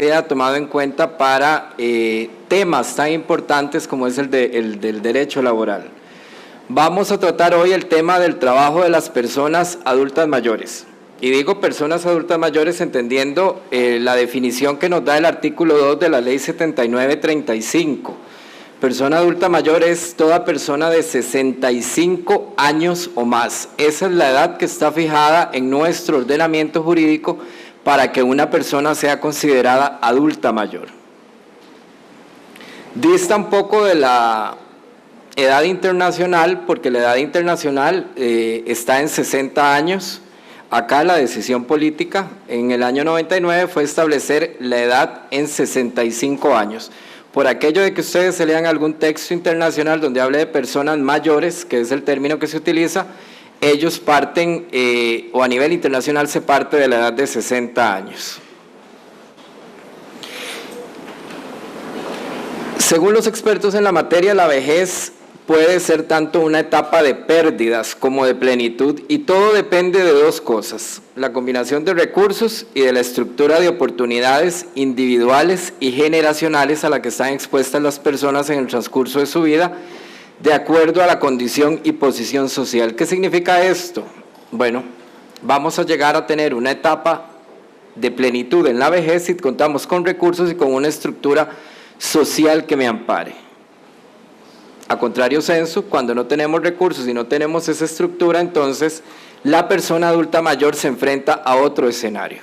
sea tomado en cuenta para temas tan importantes como es el del derecho laboral. Vamos a tratar hoy el tema del trabajo de las personas adultas mayores. Y digo personas adultas mayores entendiendo la definición que nos da el artículo 2 de la Ley 7935. Persona adulta mayor es toda persona de 65 años o más. Esa es la edad que está fijada en nuestro ordenamiento jurídico para que una persona sea considerada adulta mayor. Dista un poco de la edad internacional, porque la edad internacional está en 60 años. Acá la decisión política en el año 99 fue establecer la edad en 65 años. Por aquello de que ustedes se lean algún texto internacional donde hable de personas mayores, que es el término que se utiliza, ellos parten, o a nivel internacional se parte de la edad de 60 años. Según los expertos en la materia, la vejez puede ser tanto una etapa de pérdidas como de plenitud, y todo depende de dos cosas: la combinación de recursos y de la estructura de oportunidades individuales y generacionales a la que están expuestas las personas en el transcurso de su vida, de acuerdo a la condición y posición social. ¿Qué significa esto? Bueno, vamos a llegar a tener una etapa de plenitud en la vejez si contamos con recursos y con una estructura social que me ampare. A contrario sensu, cuando no tenemos recursos y no tenemos esa estructura, entonces la persona adulta mayor se enfrenta a otro escenario.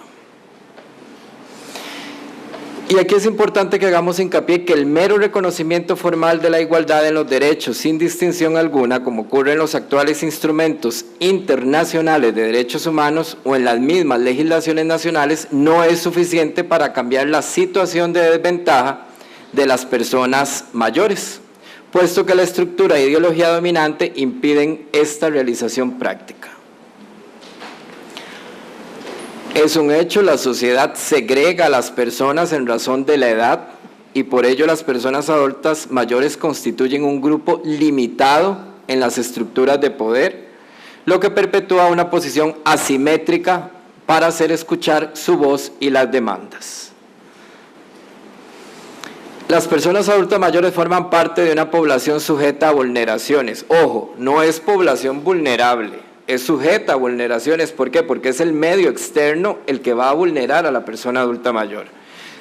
Y aquí es importante que hagamos hincapié que el mero reconocimiento formal de la igualdad en los derechos, sin distinción alguna, como ocurre en los actuales instrumentos internacionales de derechos humanos o en las mismas legislaciones nacionales, no es suficiente para cambiar la situación de desventaja de las personas mayores, puesto que la estructura e ideología dominante impiden esta realización práctica. Es un hecho, la sociedad segrega a las personas en razón de la edad, y por ello las personas adultas mayores constituyen un grupo limitado en las estructuras de poder, lo que perpetúa una posición asimétrica para hacer escuchar su voz y las demandas. Las personas adultas mayores forman parte de una población sujeta a vulneraciones. Ojo, no es población vulnerable, es sujeta a vulneraciones. ¿Por qué? Porque es el medio externo el que va a vulnerar a la persona adulta mayor.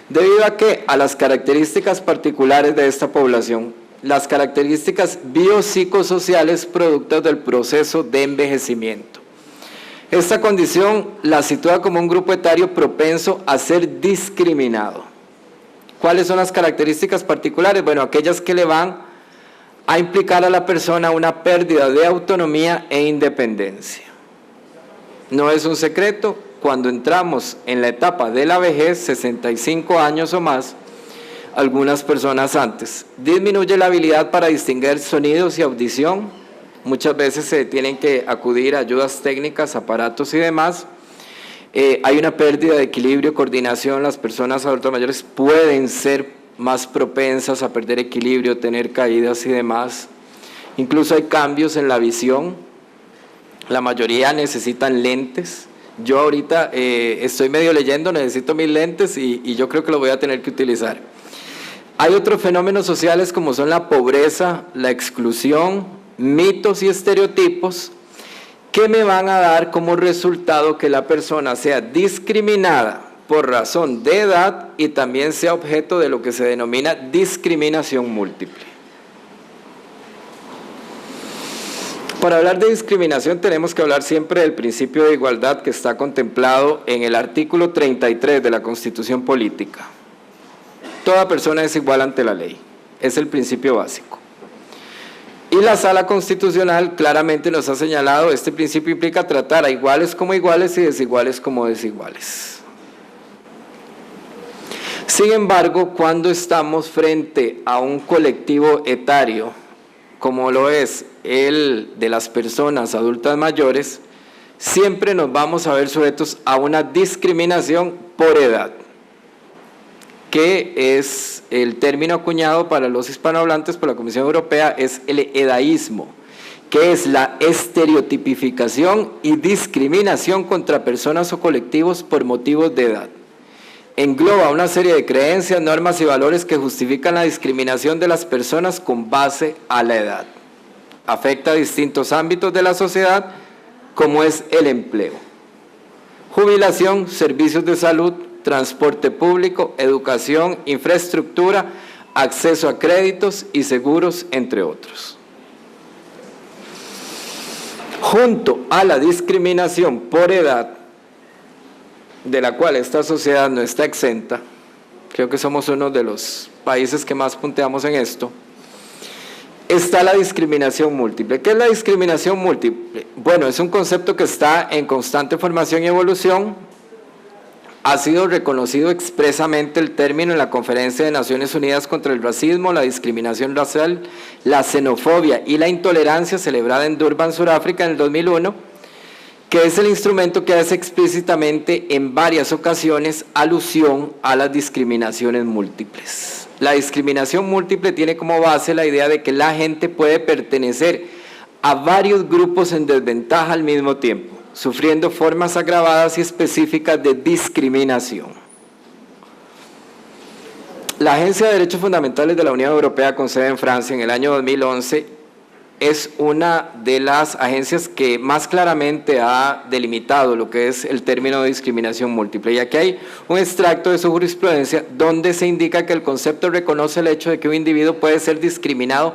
¿Debido a qué? A las características particulares de esta población, las características biopsicosociales producto del proceso de envejecimiento. Esta condición la sitúa como un grupo etario propenso a ser discriminado. ¿Cuáles son las características particulares? Bueno, aquellas que le van a implicar a la persona una pérdida de autonomía e independencia. No es un secreto, cuando entramos en la etapa de la vejez, 65 años o más, algunas personas antes, disminuye la habilidad para distinguir sonidos y audición. Muchas veces se tienen que acudir a ayudas técnicas, aparatos y demás. Hay una pérdida de equilibrio, coordinación. Las personas adultas mayores pueden ser más propensas a perder equilibrio, tener caídas y demás. Incluso hay cambios en la visión. La mayoría necesitan lentes. Yo ahorita estoy medio leyendo, necesito mis lentes y yo creo que lo voy a tener que utilizar. Hay otros fenómenos sociales como son la pobreza, la exclusión, mitos y estereotipos que me van a dar como resultado que la persona sea discriminada por razón de edad y también sea objeto de lo que se denomina discriminación múltiple. Para hablar de discriminación tenemos que hablar siempre del principio de igualdad que está contemplado en el artículo 33 de la Constitución Política. Toda persona es igual ante la ley, es el principio básico. Y la Sala Constitucional claramente nos ha señalado, este principio implica tratar a iguales como iguales y desiguales como desiguales. Sin embargo, cuando estamos frente a un colectivo etario, como lo es el de las personas adultas mayores, siempre nos vamos a ver sujetos a una discriminación por edad, que es el término acuñado para los hispanohablantes por la Comisión Europea, es el edaísmo, que es la estereotipificación y discriminación contra personas o colectivos por motivos de edad. engloba una serie de creencias, normas y valores que justifican la discriminación de las personas con base a la edad. Afecta a distintos ámbitos de la sociedad, como es el empleo, jubilación, servicios de salud, transporte público, educación, infraestructura, acceso a créditos y seguros, entre otros. Junto a la discriminación por edad, de la cual esta sociedad no está exenta, creo que somos uno de los países que más punteamos en esto, está la discriminación múltiple. ¿Qué es la discriminación múltiple? Bueno, es un concepto que está en constante formación y evolución. Ha sido reconocido expresamente el término en la Conferencia de Naciones Unidas contra el Racismo, la Discriminación Racial, la Xenofobia y la Intolerancia, celebrada en Durban, Sudáfrica, en el 2001, que es el instrumento que hace explícitamente en varias ocasiones alusión a las discriminaciones múltiples. La discriminación múltiple tiene como base la idea de que la gente puede pertenecer a varios grupos en desventaja al mismo tiempo, sufriendo formas agravadas y específicas de discriminación. La Agencia de Derechos Fundamentales de la Unión Europea, con sede en Francia, en el año 2011, es una de las agencias que más claramente ha delimitado lo que es el término de discriminación múltiple. Y aquí hay un extracto de su jurisprudencia donde se indica que el concepto reconoce el hecho de que un individuo puede ser discriminado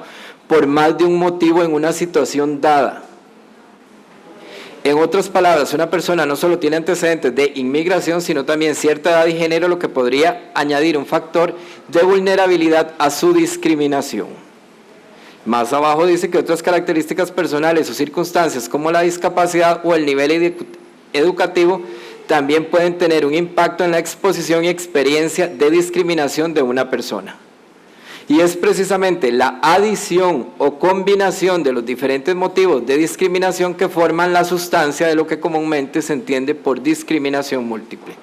por más de un motivo en una situación dada. En otras palabras, una persona no solo tiene antecedentes de inmigración, sino también cierta edad y género, lo que podría añadir un factor de vulnerabilidad a su discriminación. Más abajo dice que otras características personales o circunstancias como la discapacidad o el nivel educativo también pueden tener un impacto en la exposición y experiencia de discriminación de una persona. Y es precisamente la adición o combinación de los diferentes motivos de discriminación que forman la sustancia de lo que comúnmente se entiende por discriminación múltiple.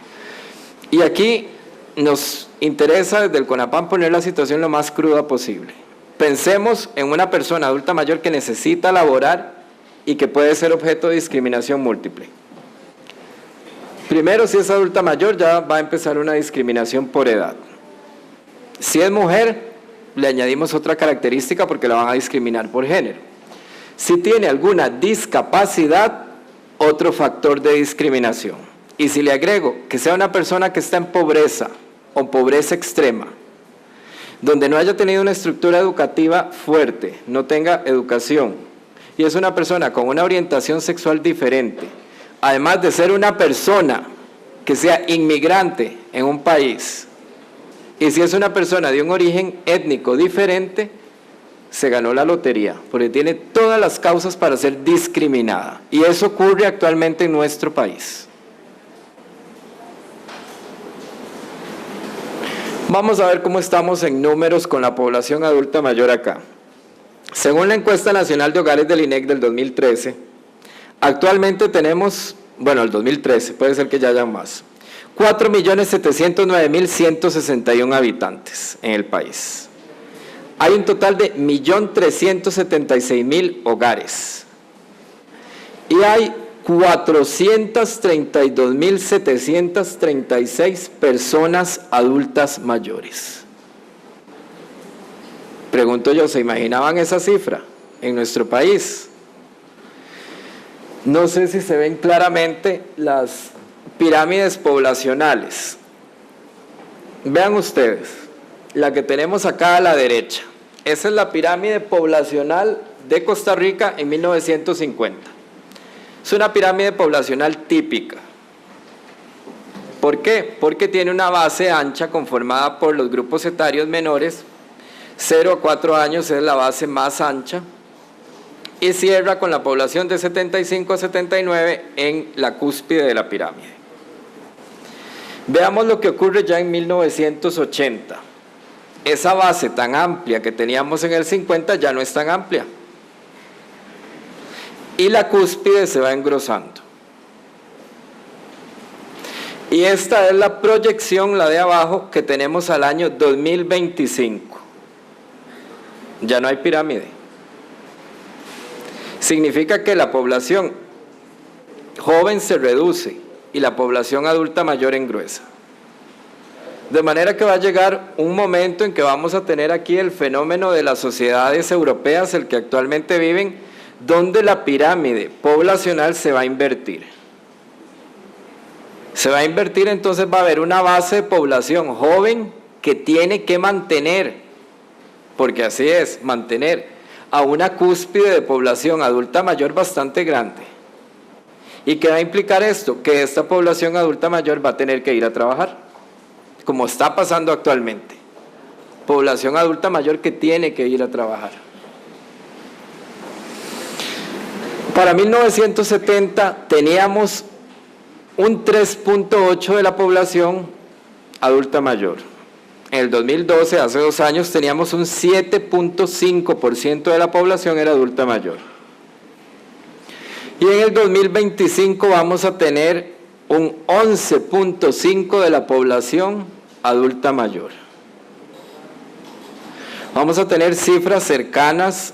Y aquí nos interesa desde el CONAPAM poner la situación lo más cruda posible. Pensemos en una persona adulta mayor que necesita laborar y que puede ser objeto de discriminación múltiple. Primero, si es adulta mayor, ya va a empezar una discriminación por edad. Si es mujer, le añadimos otra característica porque la van a discriminar por género. Si tiene alguna discapacidad, otro factor de discriminación. Y si le agrego que sea una persona que está en pobreza o pobreza extrema, donde no haya tenido una estructura educativa fuerte, no tenga educación, y es una persona con una orientación sexual diferente, además de ser una persona que sea inmigrante en un país, y si es una persona de un origen étnico diferente, se ganó la lotería, porque tiene todas las causas para ser discriminada, y eso ocurre actualmente en nuestro país. Vamos a ver cómo estamos en números con la población adulta mayor acá. Según la encuesta nacional de hogares del INEC del 2013, actualmente tenemos, bueno, el 2013, puede ser que ya haya más, 4.709.161 habitantes en el país. Hay un total de 1.376.000 hogares. Y hay 432.736 personas adultas mayores. Pregunto yo, ¿se imaginaban esa cifra en nuestro país? No sé si se ven claramente las pirámides poblacionales. Vean ustedes, la que tenemos acá a la derecha. Esa es la pirámide poblacional de Costa Rica en 1950. Es una pirámide poblacional típica. ¿Por qué? Porque tiene una base ancha conformada por los grupos etarios menores, 0 a 4 años es la base más ancha, y cierra con la población de 75 a 79 en la cúspide de la pirámide. Veamos lo que ocurre ya en 1980. Esa base tan amplia que teníamos en el 50 ya no es tan amplia. Y la cúspide se va engrosando. Y esta es la proyección, la de abajo, que tenemos al año 2025. Ya no hay pirámide. Significa que la población joven se reduce y la población adulta mayor engruesa. De manera que va a llegar un momento en que vamos a tener aquí el fenómeno de las sociedades europeas, el que actualmente viven, donde la pirámide poblacional se va a invertir. Se va a invertir, entonces va a haber una base de población joven que tiene que mantener, porque así es, mantener a una cúspide de población adulta mayor bastante grande. ¿Y qué va a implicar esto? Que esta población adulta mayor va a tener que ir a trabajar, como está pasando actualmente. Población adulta mayor que tiene que ir a trabajar. Para 1970 teníamos un 3.8% de la población adulta mayor. En el 2012, hace 2 años, teníamos un 7.5% de la población era adulta mayor. Y en el 2025 vamos a tener un 11.5% de la población adulta mayor. Vamos a tener cifras cercanas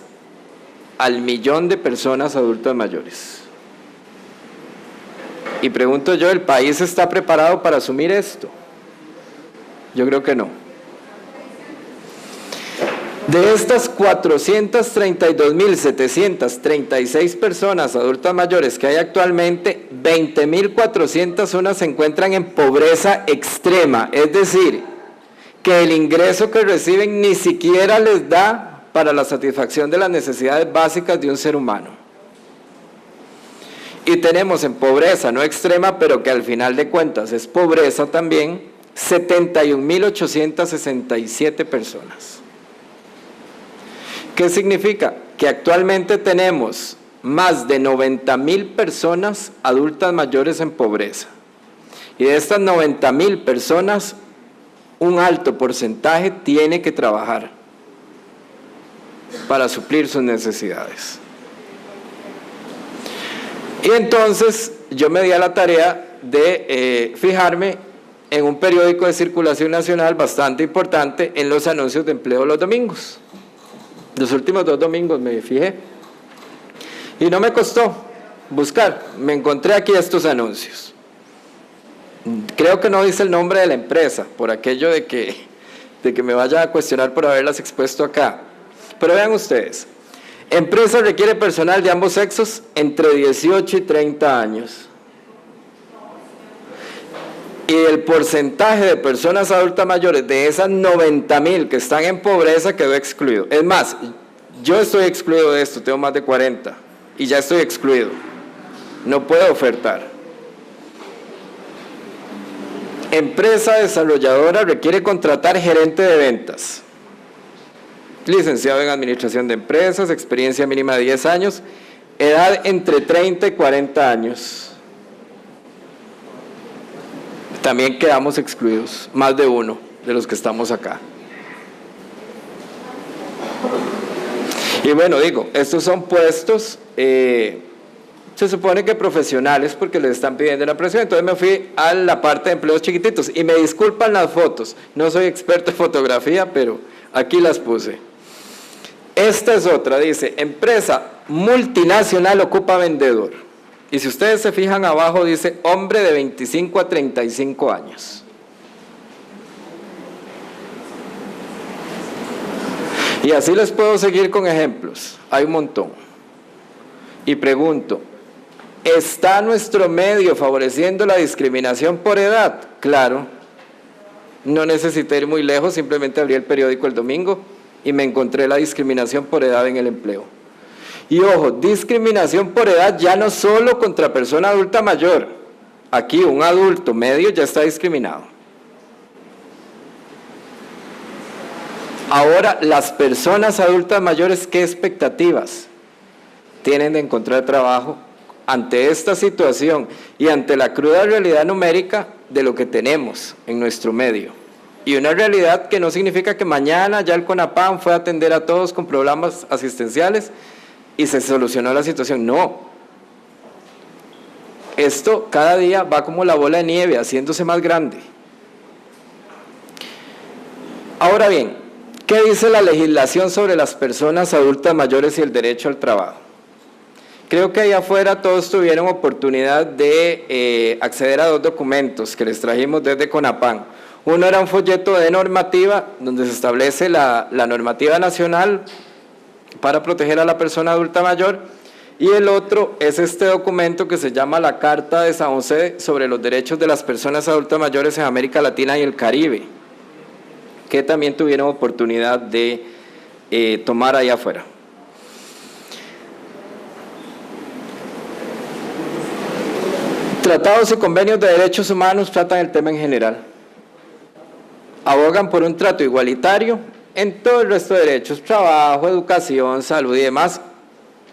al 1.000.000 de personas adultas mayores. Y pregunto yo, ¿el país está preparado para asumir esto? Yo creo que no. De estas 432.736 personas adultas mayores que hay actualmente, 20.401 se encuentran en pobreza extrema, es decir, que el ingreso que reciben ni siquiera les da para la satisfacción de las necesidades básicas de un ser humano. Y tenemos en pobreza no extrema, pero que al final de cuentas es pobreza también, 71.867 personas. ¿Qué significa? Que actualmente tenemos más de 90.000 personas adultas mayores en pobreza. Y de estas 90.000 personas, un alto porcentaje tiene que trabajar para suplir sus necesidades. Y entonces yo me di a la tarea de fijarme en un periódico de circulación nacional bastante importante en los anuncios de empleo los domingos. Los últimos 2 domingos me fijé y no me costó buscar, me encontré aquí estos anuncios. Creo que no dice el nombre de la empresa, por aquello de que me vaya a cuestionar por haberlas expuesto acá. Pero vean ustedes, empresa requiere personal de ambos sexos entre 18 y 30 años. Y el porcentaje de personas adultas mayores de esas 90.000 que están en pobreza quedó excluido. Es más, yo estoy excluido de esto, tengo más de 40 y ya estoy excluido. No puedo ofertar. Empresa desarrolladora requiere contratar gerente de ventas. Licenciado en administración de empresas, experiencia mínima de 10 años, edad entre 30 y 40 años. También quedamos excluidos, más de uno de los que estamos acá. Y bueno, digo, estos son puestos, se supone que profesionales porque les están pidiendo una presión, entonces me fui a la parte de empleos chiquititos y me disculpan las fotos, no soy experto en fotografía, pero aquí las puse. Esta es otra, dice, empresa multinacional ocupa vendedor. Y si ustedes se fijan abajo, dice, hombre de 25 a 35 años. Y así les puedo seguir con ejemplos, hay un montón. Y pregunto, ¿está nuestro medio favoreciendo la discriminación por edad? Claro, no necesité ir muy lejos, simplemente abrí el periódico el domingo y me encontré la discriminación por edad en el empleo. Y ojo, discriminación por edad ya no solo contra persona adulta mayor. Aquí un adulto medio ya está discriminado. Ahora, las personas adultas mayores, ¿qué expectativas tienen de encontrar trabajo ante esta situación y ante la cruda realidad numérica de lo que tenemos en nuestro medio? Y una realidad que no significa que mañana ya el CONAPAN fue a atender a todos con problemas asistenciales y se solucionó la situación. No. Esto cada día va como la bola de nieve, haciéndose más grande. Ahora bien, ¿qué dice la legislación sobre las personas adultas mayores y el derecho al trabajo? Creo que allá afuera todos tuvieron oportunidad de acceder a 2 documentos que les trajimos desde CONAPAN. Uno era un folleto de normativa donde se establece la normativa nacional para proteger a la persona adulta mayor, y el otro es este documento que se llama la Carta de San José sobre los derechos de las personas adultas mayores en América Latina y el Caribe, que también tuvieron oportunidad de tomar allá afuera. Tratados y convenios de derechos humanos tratan el tema en general. Abogan por un trato igualitario en todo el resto de derechos, trabajo, educación, salud y demás.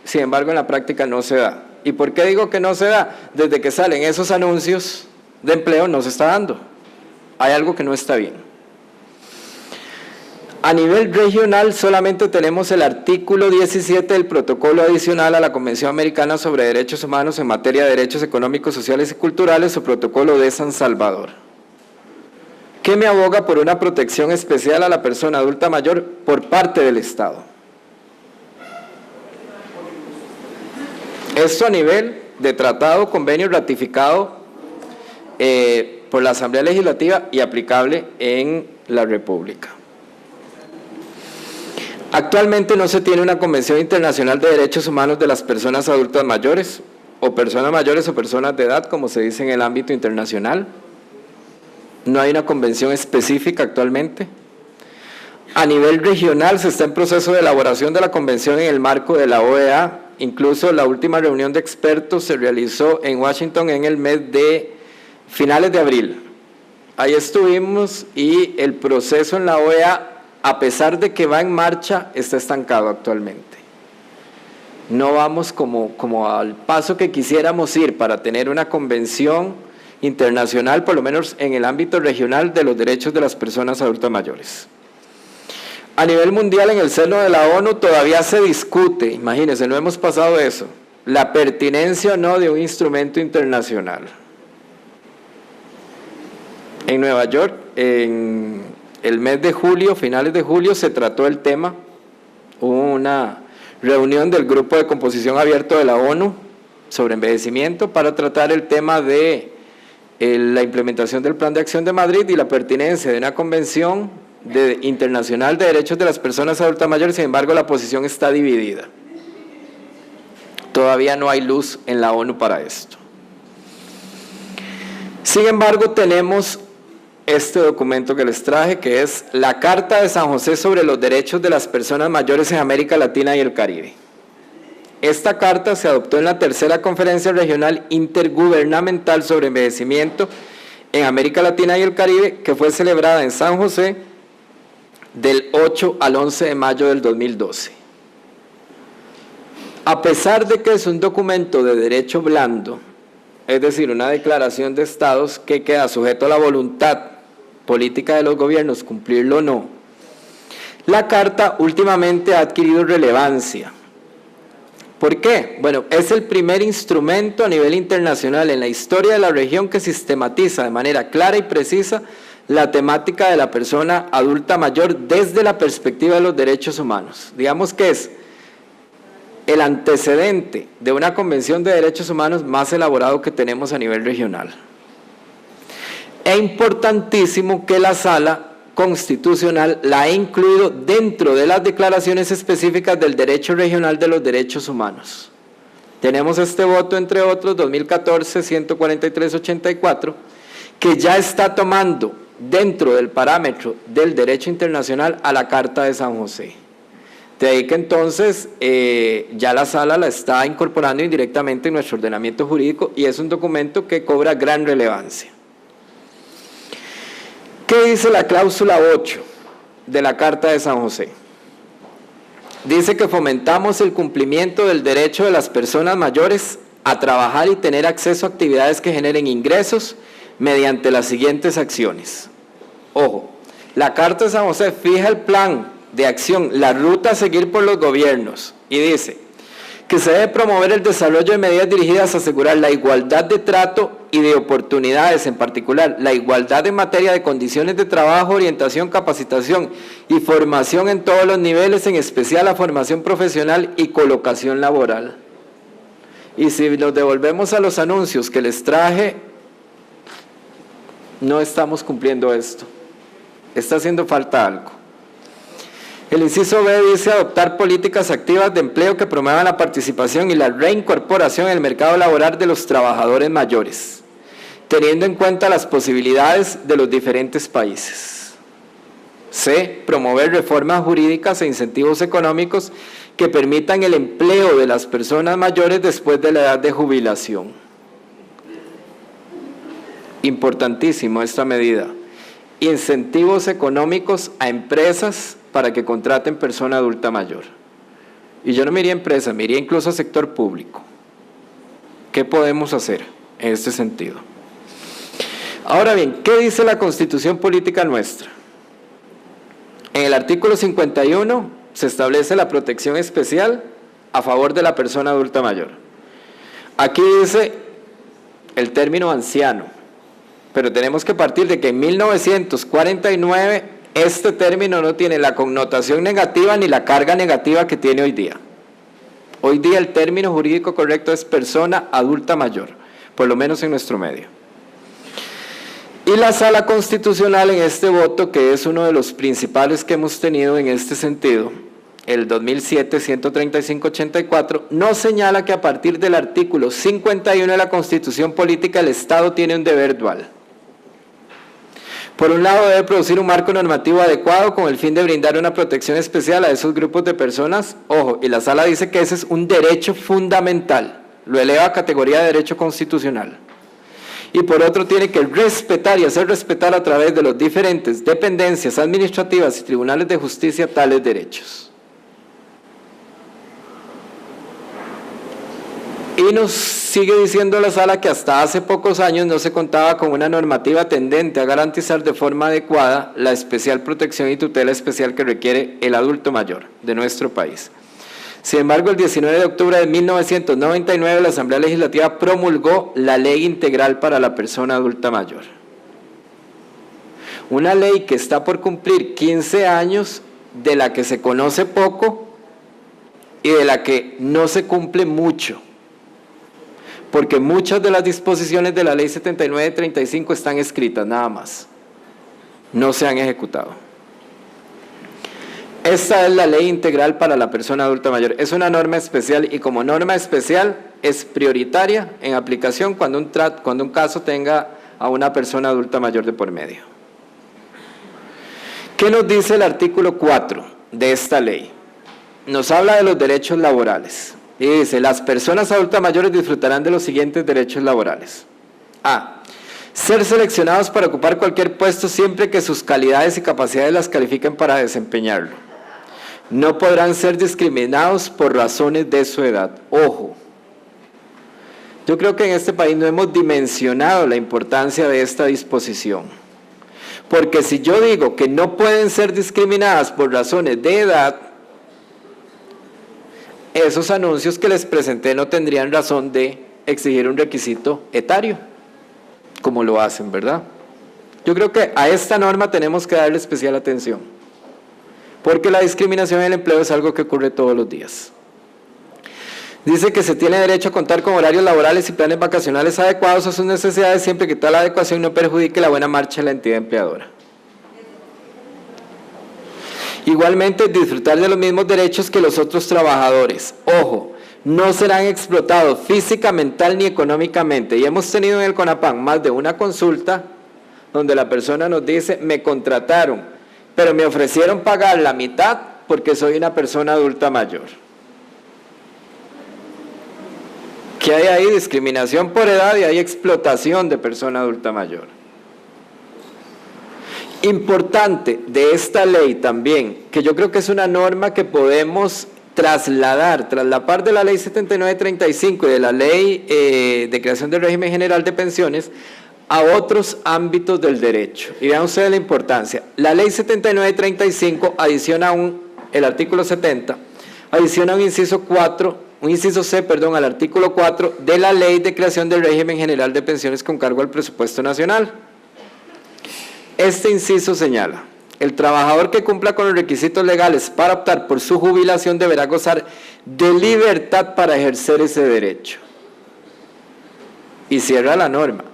Sin embargo, en la práctica no se da. ¿Y por qué digo que no se da? Desde que salen esos anuncios de empleo no se está dando. Hay algo que no está bien. A nivel regional solamente tenemos el artículo 17 del protocolo adicional a la Convención Americana sobre Derechos Humanos en materia de derechos económicos, sociales y culturales, o protocolo de San Salvador, que me aboga por una protección especial a la persona adulta mayor por parte del Estado. Esto a nivel de tratado, convenio ratificado por la Asamblea Legislativa y aplicable en la República. Actualmente no se tiene una Convención Internacional de Derechos Humanos de las Personas Adultas Mayores, o personas de edad, como se dice en el ámbito internacional. No hay una convención específica actualmente. A nivel regional se está en proceso de elaboración de la convención en el marco de la OEA. Incluso la última reunión de expertos se realizó en Washington en el mes de finales de abril. Ahí estuvimos y el proceso en la OEA, a pesar de que va en marcha, está estancado actualmente. No vamos como al paso que quisiéramos ir para tener una convención internacional, por lo menos en el ámbito regional, de los derechos de las personas adultas mayores. A nivel mundial, en el seno de la ONU todavía se discute, imagínense, no hemos pasado eso, la pertinencia o no de un instrumento internacional. En Nueva York, en el mes de julio, finales de julio, se trató el tema. Hubo una reunión del Grupo de Composición Abierto de la ONU sobre envejecimiento para tratar el tema de la implementación del Plan de Acción de Madrid y la pertinencia de una convención internacional de derechos de las personas adultas mayores. Sin embargo, la posición está dividida. Todavía no hay luz en la ONU para esto. Sin embargo, tenemos este documento que les traje, que es la Carta de San José sobre los derechos de las personas mayores en América Latina y el Caribe. Esta carta se adoptó en la tercera Conferencia Regional Intergubernamental sobre Envejecimiento en América Latina y el Caribe, que fue celebrada en San José del 8 al 11 de mayo del 2012. A pesar de que es un documento de derecho blando, es decir, una declaración de estados que queda sujeto a la voluntad política de los gobiernos, cumplirlo o no, la Carta últimamente ha adquirido relevancia. ¿Por qué? Bueno, es el primer instrumento a nivel internacional en la historia de la región que sistematiza de manera clara y precisa la temática de la persona adulta mayor desde la perspectiva de los derechos humanos. Digamos que es el antecedente de una convención de derechos humanos más elaborado que tenemos a nivel regional. Es importantísimo que la Sala Constitucional la ha incluido dentro de las declaraciones específicas del derecho regional de los derechos humanos. Tenemos este voto, entre otros, 2014, 143-84, que ya está tomando dentro del parámetro del derecho internacional a la Carta de San José. De ahí que entonces ya la Sala la está incorporando indirectamente en nuestro ordenamiento jurídico y es un documento que cobra gran relevancia. ¿Qué dice la cláusula 8 de la Carta de San José? Dice que fomentamos el cumplimiento del derecho de las personas mayores a trabajar y tener acceso a actividades que generen ingresos mediante las siguientes acciones. Ojo, la Carta de San José fija el plan de acción, la ruta a seguir por los gobiernos, y dice que se debe promover el desarrollo de medidas dirigidas a asegurar la igualdad de trato y de oportunidades, en particular la igualdad en materia de condiciones de trabajo, orientación, capacitación y formación en todos los niveles, en especial la formación profesional y colocación laboral. Y si nos devolvemos a los anuncios que les traje, no estamos cumpliendo esto. está haciendo falta algo. El inciso B dice adoptar políticas activas de empleo que promuevan la participación y la reincorporación en el mercado laboral de los trabajadores mayores, teniendo en cuenta las posibilidades de los diferentes países. C. Promover reformas jurídicas e incentivos económicos que permitan el empleo de las personas mayores después de la edad de jubilación. Importantísimo esta medida. Incentivos económicos a empresas para que contraten persona adulta mayor. Y yo no me iría a empresa, me iría incluso a sector público. ¿Qué podemos hacer en este sentido? Ahora bien, ¿qué dice la Constitución Política nuestra? En el artículo 51 se establece la protección especial a favor de la persona adulta mayor. Aquí dice el término anciano, pero tenemos que partir de que en 1949 este término no tiene la connotación negativa ni la carga negativa que tiene hoy día. Hoy día el término jurídico correcto es persona adulta mayor, por lo menos en nuestro medio. Y la Sala Constitucional en este voto, que es uno de los principales que hemos tenido en este sentido, el 2007, 135-84, nos señala que a partir del artículo 51 de la Constitución Política el Estado tiene un deber dual. Por un lado, debe producir un marco normativo adecuado con el fin de brindar una protección especial a esos grupos de personas. Ojo, y la Sala dice que ese es un derecho fundamental, lo eleva a categoría de derecho constitucional. Y por otro, tiene que respetar y hacer respetar a través de las diferentes dependencias administrativas y tribunales de justicia tales derechos. Y nos sigue diciendo la Sala que hasta hace pocos años no se contaba con una normativa tendente a garantizar de forma adecuada la especial protección y tutela especial que requiere el adulto mayor de nuestro país. Sin embargo, el 19 de octubre de 1999 la Asamblea Legislativa promulgó la Ley Integral para la Persona Adulta Mayor. Una ley que está por cumplir 15 años, de la que se conoce poco y de la que no se cumple mucho, porque muchas de las disposiciones de la Ley 79-35 están escritas nada más, no se han ejecutado. Esta es la Ley Integral para la Persona Adulta Mayor. Es una norma especial y como norma especial es prioritaria en aplicación cuando un caso tenga a una persona adulta mayor de por medio. ¿Qué nos dice el artículo 4 de esta ley? Nos habla de los derechos laborales. Y dice, las personas adultas mayores disfrutarán de los siguientes derechos laborales. A. Ser seleccionados para ocupar cualquier puesto siempre que sus calidades y capacidades las califiquen para desempeñarlo. No podrán ser discriminados por razones de su edad. Ojo, yo creo que en este país no hemos dimensionado la importancia de esta disposición. Porque si yo digo que no pueden ser discriminadas por razones de edad, esos anuncios que les presenté no tendrían razón de exigir un requisito etario, como lo hacen, ¿verdad? Yo creo que a esta norma tenemos que darle especial atención, porque la discriminación en el empleo es algo que ocurre todos los días. Dice que se tiene derecho a contar con horarios laborales y planes vacacionales adecuados a sus necesidades, siempre que tal adecuación no perjudique la buena marcha de la entidad empleadora. Igualmente, disfrutar de los mismos derechos que los otros trabajadores. Ojo, no serán explotados física, mental ni económicamente. Y hemos tenido en el CONAPAN más de una consulta donde la persona nos dice, me contrataron, pero me ofrecieron pagar la mitad porque soy una persona adulta mayor. ¿Qué hay ahí? Discriminación por edad y hay explotación de persona adulta mayor. Importante de esta ley también, que yo creo que es una norma que podemos trasladar, traslapar de la ley 79-35 y de la ley de creación del régimen general de pensiones a otros ámbitos del derecho. Y vean ustedes la importancia. La ley 79-35 adiciona el artículo 70, adiciona un inciso C, al artículo 4 de la ley de creación del régimen general de pensiones con cargo al presupuesto nacional. Este inciso señala, el trabajador que cumpla con los requisitos legales para optar por su jubilación deberá gozar de libertad para ejercer ese derecho. Y cierra la norma.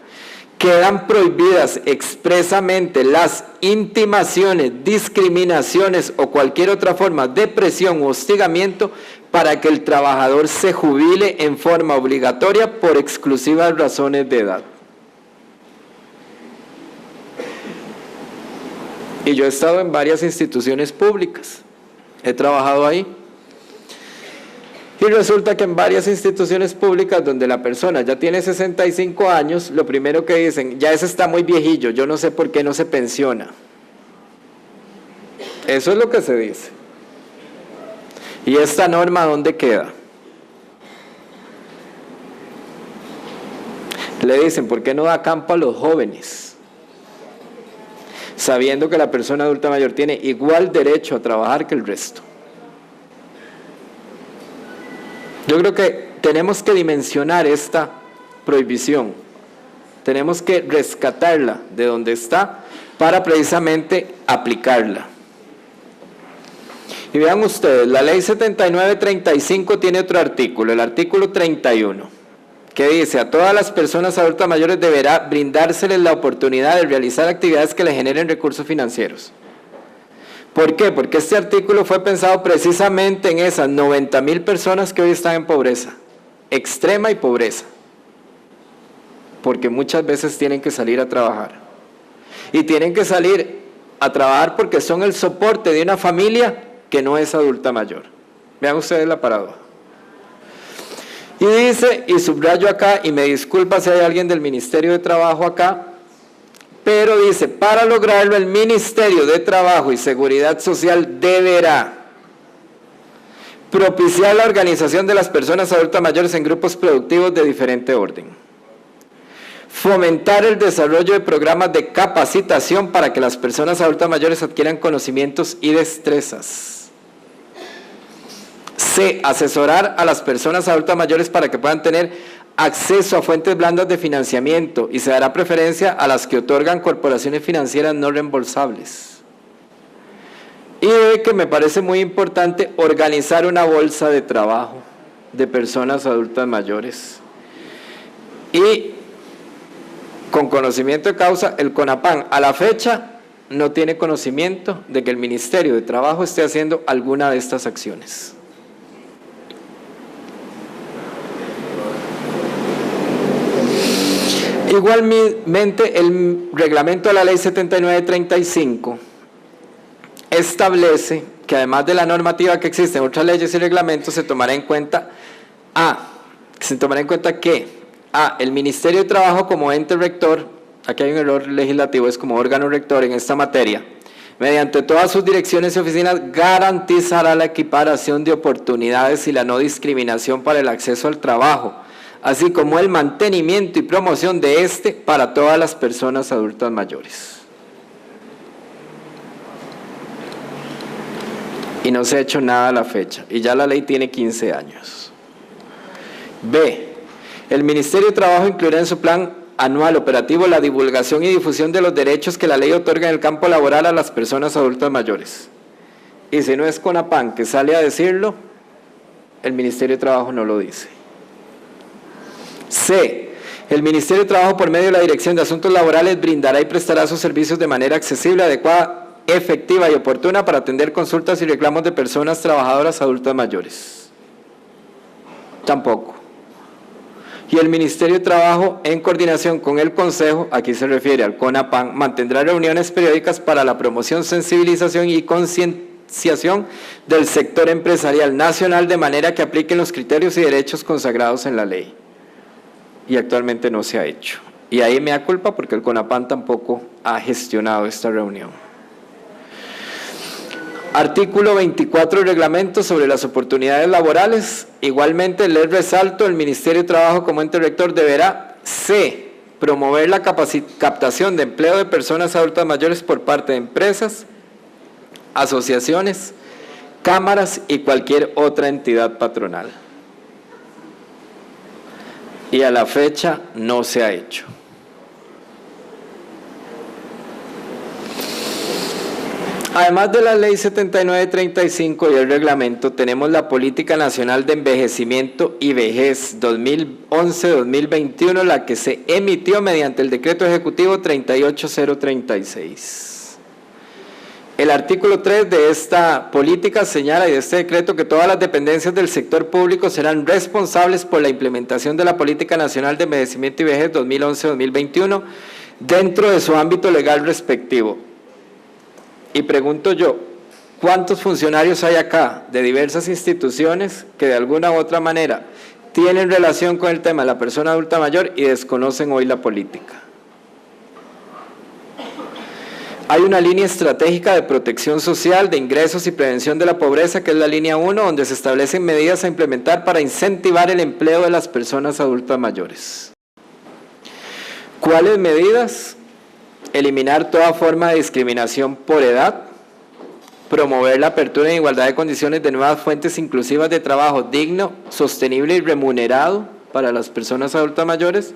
quedan prohibidas expresamente las intimaciones, discriminaciones o cualquier otra forma de presión u hostigamiento para que el trabajador se jubile en forma obligatoria por exclusivas razones de edad. Y yo he estado en varias instituciones públicas, he trabajado ahí. Y resulta que en varias instituciones públicas donde la persona ya tiene 65 años, lo primero que dicen, ya ese está muy viejillo, yo no sé por qué no se pensiona. Eso es lo que se dice. ¿Y esta norma dónde queda? Le dicen, ¿por qué no da campo a los jóvenes? Sabiendo que la persona adulta mayor tiene igual derecho a trabajar que el resto. Yo creo que tenemos que dimensionar esta prohibición, tenemos que rescatarla de donde está para precisamente aplicarla. Y vean ustedes, la ley 7935 tiene otro artículo, el artículo 31, que dice: a todas las personas adultas mayores deberá brindárseles la oportunidad de realizar actividades que le generen recursos financieros. ¿Por qué? Porque este artículo fue pensado precisamente en esas 90,000 personas que hoy están en pobreza, extrema y pobreza, porque muchas veces tienen que salir a trabajar. Y tienen que salir a trabajar porque son el soporte de una familia que no es adulta mayor. Vean ustedes la paradoja. Y dice, y subrayo acá, y me disculpa si hay alguien del Ministerio de Trabajo acá, pero dice, para lograrlo el Ministerio de Trabajo y Seguridad Social deberá propiciar la organización de las personas adultas mayores en grupos productivos de diferente orden, fomentar el desarrollo de programas de capacitación para que las personas adultas mayores adquieran conocimientos y destrezas, C, asesorar a las personas adultas mayores para que puedan tener acceso a fuentes blandas de financiamiento y se dará preferencia a las que otorgan corporaciones financieras no reembolsables. Y que me parece muy importante, organizar una bolsa de trabajo de personas adultas mayores. Y con conocimiento de causa, el CONAPAN a la fecha no tiene conocimiento de que el Ministerio de Trabajo esté haciendo alguna de estas acciones. Igualmente, el reglamento de la ley 7935 establece que además de la normativa que existe en otras leyes y reglamentos, se tomará en cuenta que el Ministerio de Trabajo como ente rector, aquí hay un error legislativo, es como órgano rector en esta materia, mediante todas sus direcciones y oficinas garantizará la equiparación de oportunidades y la no discriminación para el acceso al trabajo, así como el mantenimiento y promoción de este para todas las personas adultas mayores. Y no se ha hecho nada a la fecha, y ya la ley tiene 15 años. B. El Ministerio de Trabajo incluirá en su plan anual operativo la divulgación y difusión de los derechos que la ley otorga en el campo laboral a las personas adultas mayores. Y si no es CONAPAN que sale a decirlo, el Ministerio de Trabajo no lo dice. C. El Ministerio de Trabajo, por medio de la Dirección de Asuntos Laborales, brindará y prestará sus servicios de manera accesible, adecuada, efectiva y oportuna para atender consultas y reclamos de personas trabajadoras adultas mayores. Tampoco. Y el Ministerio de Trabajo, en coordinación con el Consejo, aquí se refiere al CONAPAN, mantendrá reuniones periódicas para la promoción, sensibilización y concienciación del sector empresarial nacional de manera que apliquen los criterios y derechos consagrados en la ley. Y actualmente no se ha hecho. Y ahí me da culpa porque el CONAPAN tampoco ha gestionado esta reunión. Artículo 24 del reglamento sobre las oportunidades laborales. Igualmente les resalto, el Ministerio de Trabajo como ente rector deberá C. Promover la captación de empleo de personas adultas mayores por parte de empresas, asociaciones, cámaras y cualquier otra entidad patronal. Y a la fecha no se ha hecho. Además de la Ley 7935 y el reglamento, tenemos la Política Nacional de Envejecimiento y Vejez 2011-2021, la que se emitió mediante el Decreto Ejecutivo 38036. El artículo 3 de esta política señala y de este decreto que todas las dependencias del sector público serán responsables por la implementación de la Política Nacional de Envejecimiento y Vejez 2011-2021 dentro de su ámbito legal respectivo. Y pregunto yo, ¿cuántos funcionarios hay acá de diversas instituciones que de alguna u otra manera tienen relación con el tema de la persona adulta mayor y desconocen hoy la política? Hay una línea estratégica de protección social, de ingresos y prevención de la pobreza, que es la línea 1, donde se establecen medidas a implementar para incentivar el empleo de las personas adultas mayores. ¿Cuáles medidas? Eliminar toda forma de discriminación por edad, promover la apertura en igualdad de condiciones de nuevas fuentes inclusivas de trabajo digno, sostenible y remunerado para las personas adultas mayores,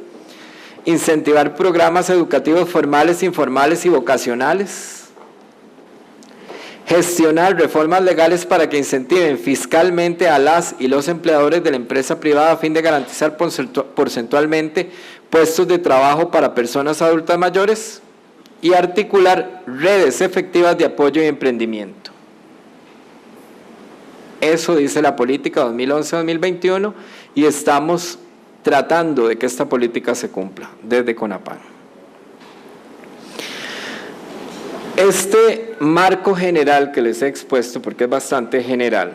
incentivar programas educativos formales, informales y vocacionales, gestionar reformas legales para que incentiven fiscalmente a las y los empleadores de la empresa privada a fin de garantizar porcentualmente puestos de trabajo para personas adultas mayores y articular redes efectivas de apoyo y emprendimiento. Eso dice la política 2011-2021 y estamos tratando de que esta política se cumpla desde CONAPAN. Este marco general que les he expuesto, porque es bastante general,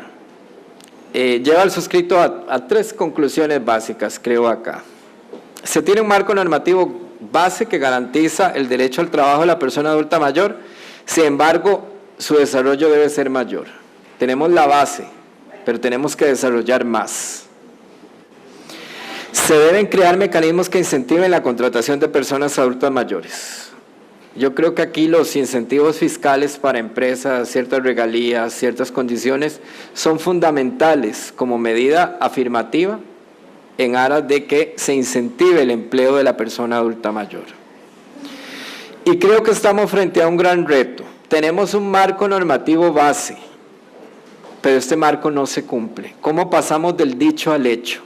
lleva al suscrito a tres conclusiones básicas, creo acá. Se tiene un marco normativo base que garantiza el derecho al trabajo de la persona adulta mayor, sin embargo, su desarrollo debe ser mayor. Tenemos la base, pero tenemos que desarrollar más. Se deben crear mecanismos que incentiven la contratación de personas adultas mayores. Yo creo que aquí los incentivos fiscales para empresas, ciertas regalías, ciertas condiciones, son fundamentales como medida afirmativa en aras de que se incentive el empleo de la persona adulta mayor. Y creo que estamos frente a un gran reto. Tenemos un marco normativo base, pero este marco no se cumple. ¿Cómo pasamos del dicho al hecho?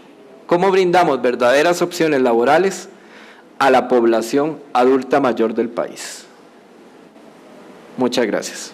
¿Cómo brindamos verdaderas opciones laborales a la población adulta mayor del país? Muchas gracias.